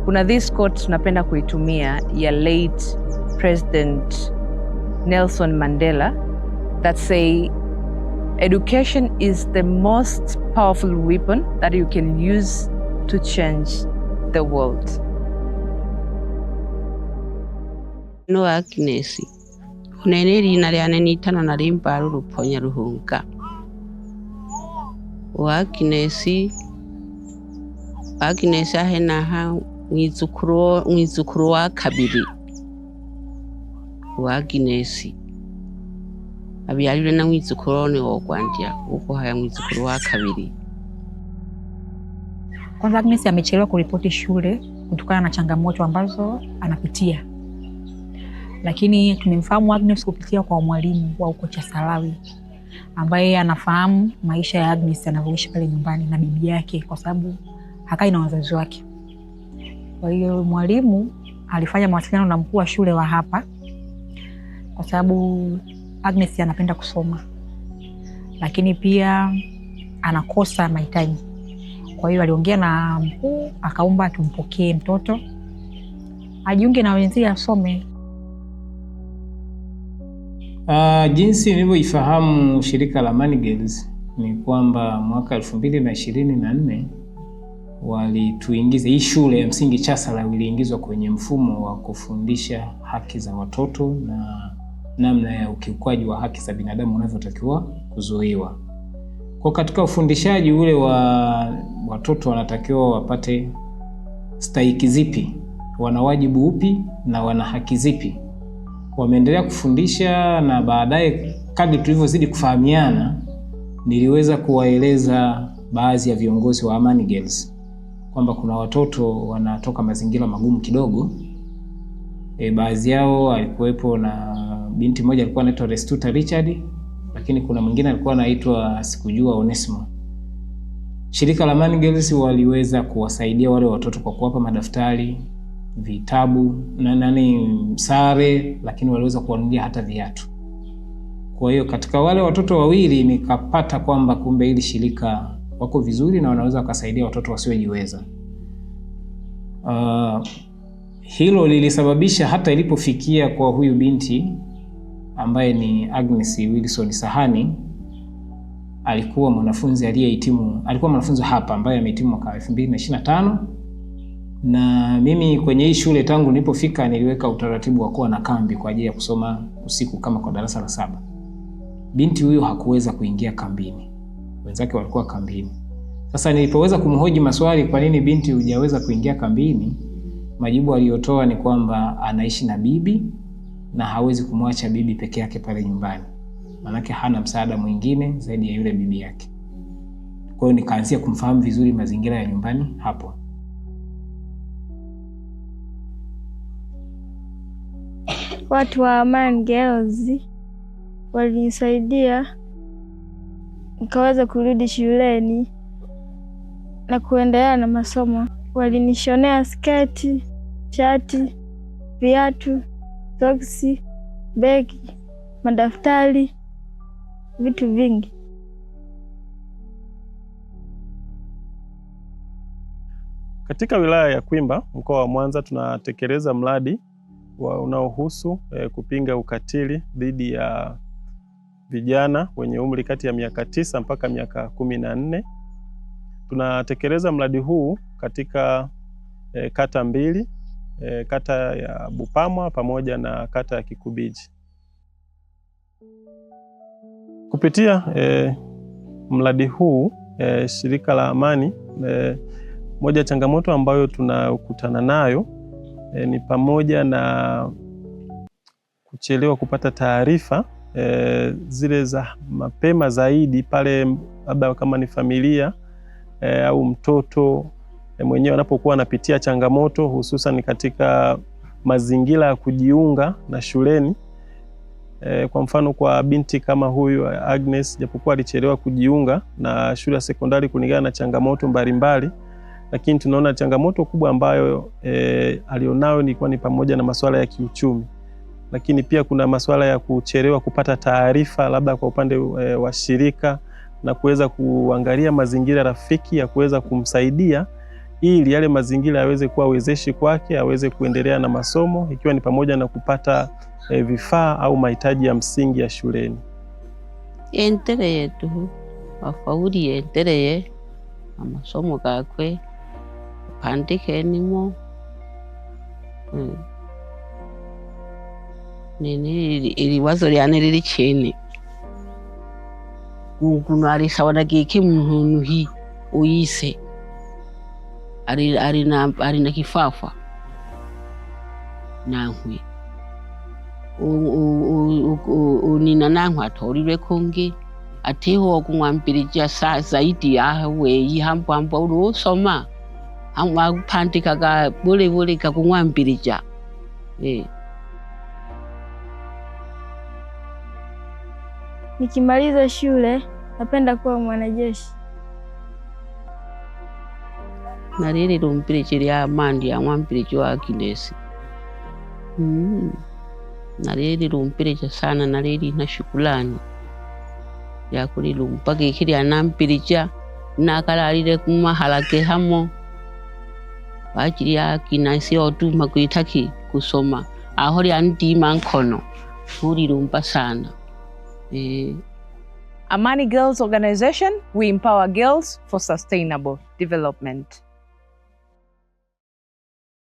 Kuna this quote napenda kuitumia ya late President Nelson Mandela that say, education is the most powerful weapon that you can use to change the world. No Agnes, uneneri nariane nitana narimbaru ruponya ruhunga. Agnes ahena mwizukuru wa kabiri. Agnes abyalire na mwizukuru ni okwandia uko haya mwizukuru wa kabiri. Kwanza Agnes amechelewa kuripoti shule kutokana na changamoto ambazo anapitia. Lakini tumemfahamu Agnes kupitia kwa mwalimu wa uko Chasalawi ambaye anafahamu maisha ya Agnes anavyoishi pale nyumbani na bibi yake kwa sababu hakai na wazazi wake. Kwa hiyo mwalimu alifanya mawasiliano na mkuu wa shule wa hapa kwa sababu Agnes anapenda kusoma. Lakini pia anakosa mahitaji. Kwa hiyo aliongea na mkuu akaomba tumpokee mtoto ajiunge na wenzie asome. Jinsi nilivyoifahamu shirika la Amani Girls ni kwamba mwaka 2024 walituingiza hii shule ya msingi Chasalawi iliingizwa kwenye mfumo wa kufundisha haki za watoto na namna ya ukiukwaji wa haki za binadamu unavyotakiwa kuzuiwa. Kwa katika ufundishaji ule wa watoto wanatakiwa wapate stahiki zipi, wana wajibu upi na wana haki zipi. Wameendelea kufundisha na baadaye kadri tulivyozidi kufahamiana niliweza kuwaeleza baadhi ya viongozi wa Amani Girls kwamba kuna watoto wanatoka mazingira magumu kidogo. Baadhi yao alikuwepo na binti moja alikuwa anaitwa Restuta Richard, lakini kuna mwingine alikuwa anaitwa sikujua Onesmo. Shirika la Amani Girls waliweza kuwasaidia wale watoto kwa kuwapa madaftari, vitabu na sare, lakini waliweza kuwanunulia hata viatu. Kwa hiyo katika wale watoto wawili nikapata kwamba kumbe hili shirika wako vizuri na wanaweza kusaidia watoto wasiojiweza. Hilo lilisababisha hata ilipofikia kwa huyu binti ambaye ni Agnes Wilson Sahani, alikuwa mwanafunzi aliyehitimu, alikuwa mwanafunzi hapa ambaye amehitimu mwaka 2025. Na mimi kwenye hii shule tangu nilipofika niliweka utaratibu wa kuwa na kambi kwa ajili ya kusoma usiku kama kwa darasa la 7. Binti huyo hakuweza kuingia kambini. Wenzake walikuwa kambini. Sasa nilipoweza kumhoji maswali kwa nini binti hujaweza kuingia kambini, majibu aliyotoa ni kwamba anaishi na bibi na hawezi kumwacha bibi peke yake pale nyumbani. Manake hana msaada mwingine zaidi ya yule bibi yake. Kwa hiyo nikaanzia kumfahamu vizuri mazingira ya nyumbani hapo. Watu wa Amani Girls walinisaidia nikaweza kurudi shuleni na kuendelea na masomo. Walinishonea sketi, shati, viatu, soksi, begi, madaftari, vitu vingi. Katika wilaya ya Kwimba, mkoa wa Mwanza, tunatekeleza mradi unaohusu kupinga ukatili dhidi ya vijana wenye umri kati ya miaka 9 mpaka miaka 14. Tunatekeleza mradi huu katika kata mbili, kata ya Bupamwa pamoja na kata ya Kikubiji. Kupitia mradi huu shirika la Amani, moja changamoto ambayo tunakutana nayo ni pamoja na kuchelewa kupata taarifa zile za mapema zaidi pale labda kama ni familia au mtoto mwenyewe anapokuwa anapitia changamoto, hususan katika mazingira ya kujiunga na shuleni. Kwa mfano kwa binti kama huyu Agnes, japokuwa alichelewa kujiunga na shule ya sekondari kulingana na changamoto mbalimbali, lakini tunaona changamoto kubwa ambayo alionayo ni pamoja na masuala ya kiuchumi. Lakini pia kuna masuala ya kuchelewa kupata taarifa labda kwa upande wa shirika na kuweza kuangalia mazingira rafiki ya kuweza kumsaidia ili yale mazingira yaweze kuwa wezeshi kwake, aweze kuendelea na masomo, ikiwa ni pamoja na kupata vifaa au mahitaji ya msingi ya shuleni. Endeleye tu wafauli, endeleye amasomo gakwe, pandike nimo nini iliwazo lyane lili chini kuno alisawana giki muntu hi uyise ari na kifafa nankwe unina nankwe atolilwe konge atiho kumwambirija zaidi yawe yihambo urusoma amapandikaga bule kakumwambirija Nikimaliza shule napenda kuwa mwanajeshi. Nariri lumpirije lya mandi ya mwampirije wa Agnes. Nariri lumpirije sana, nariri na shukrani ya kuli lumpage kiri anampirija nakalalire kumahalake hamo bajiri ya kinasi otuma kuitaki kusoma aho lya ndima nkono uri lumpa sana. Amani Girls Organization, we empower girls for sustainable development.